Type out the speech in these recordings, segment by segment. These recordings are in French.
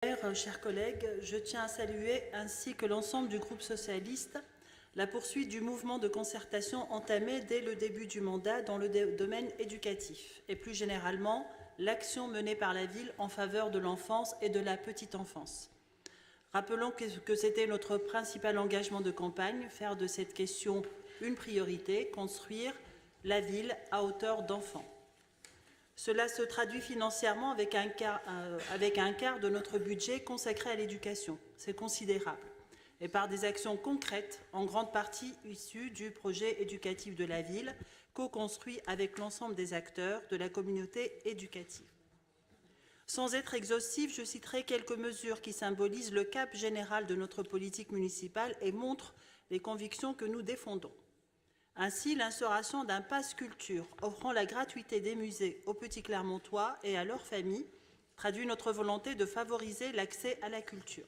Chers collègues, je tiens à saluer, ainsi que l'ensemble du groupe socialiste, la poursuite du mouvement de concertation entamé dès le début du mandat dans le domaine éducatif et plus généralement l'action menée par la ville en faveur de l'enfance et de la petite enfance. Rappelons que c'était notre principal engagement de campagne, faire de cette question une priorité, construire la ville à hauteur d'enfants. Cela se traduit financièrement avec un quart de notre budget consacré à l'éducation. C'est considérable. Et par des actions concrètes, en grande partie issues du projet éducatif de la ville, co-construit avec l'ensemble des acteurs de la communauté éducative. Sans être exhaustif, je citerai quelques mesures qui symbolisent le cap général de notre politique municipale et montrent les convictions que nous défendons. Ainsi, l'instauration d'un pass culture offrant la gratuité des musées aux petits Clermontois et à leurs familles traduit notre volonté de favoriser l'accès à la culture.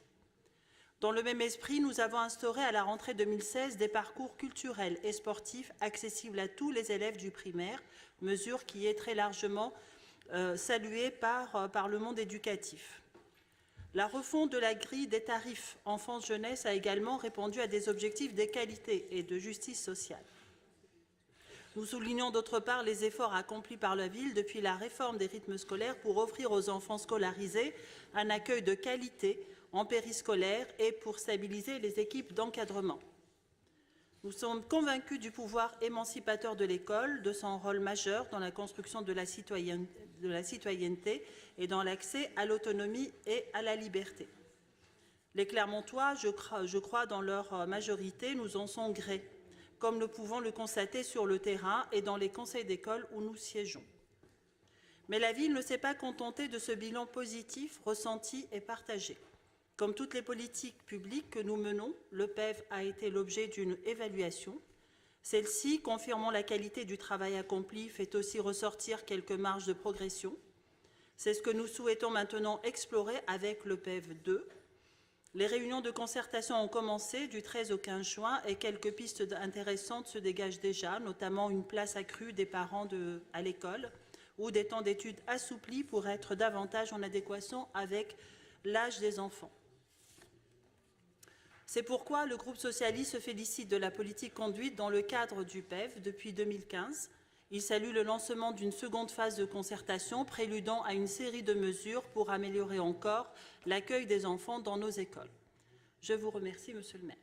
Dans le même esprit, nous avons instauré à la rentrée 2016 des parcours culturels et sportifs accessibles à tous les élèves du primaire, mesure qui est très largement saluée par le monde éducatif. La refonte de la grille des tarifs enfance-jeunesse a également répondu à des objectifs d'égalité et de justice sociale. Nous soulignons d'autre part les efforts accomplis par la ville depuis la réforme des rythmes scolaires pour offrir aux enfants scolarisés un accueil de qualité en périscolaire et pour stabiliser les équipes d'encadrement. Nous sommes convaincus du pouvoir émancipateur de l'école, de son rôle majeur dans la construction de la citoyenneté et dans l'accès à l'autonomie et à la liberté. Les Clermontois, je crois dans leur majorité, nous en sont gré, comme nous pouvons le constater sur le terrain et dans les conseils d'école où nous siégeons. Mais la ville ne s'est pas contentée de ce bilan positif, ressenti et partagé. Comme toutes les politiques publiques que nous menons, le PEV a été l'objet d'une évaluation. Celle-ci, confirmant la qualité du travail accompli, fait aussi ressortir quelques marges de progression. C'est ce que nous souhaitons maintenant explorer avec le PEV 2. Les réunions de concertation ont commencé du 13 au 15 juin et quelques pistes intéressantes se dégagent déjà, notamment une place accrue des parents à l'école ou des temps d'études assouplis pour être davantage en adéquation avec l'âge des enfants. C'est pourquoi le groupe socialiste se félicite de la politique conduite dans le cadre du PEV depuis 2015. Il salue le lancement d'une seconde phase de concertation préludant à une série de mesures pour améliorer encore l'accueil des enfants dans nos écoles. Je vous remercie, Monsieur le maire.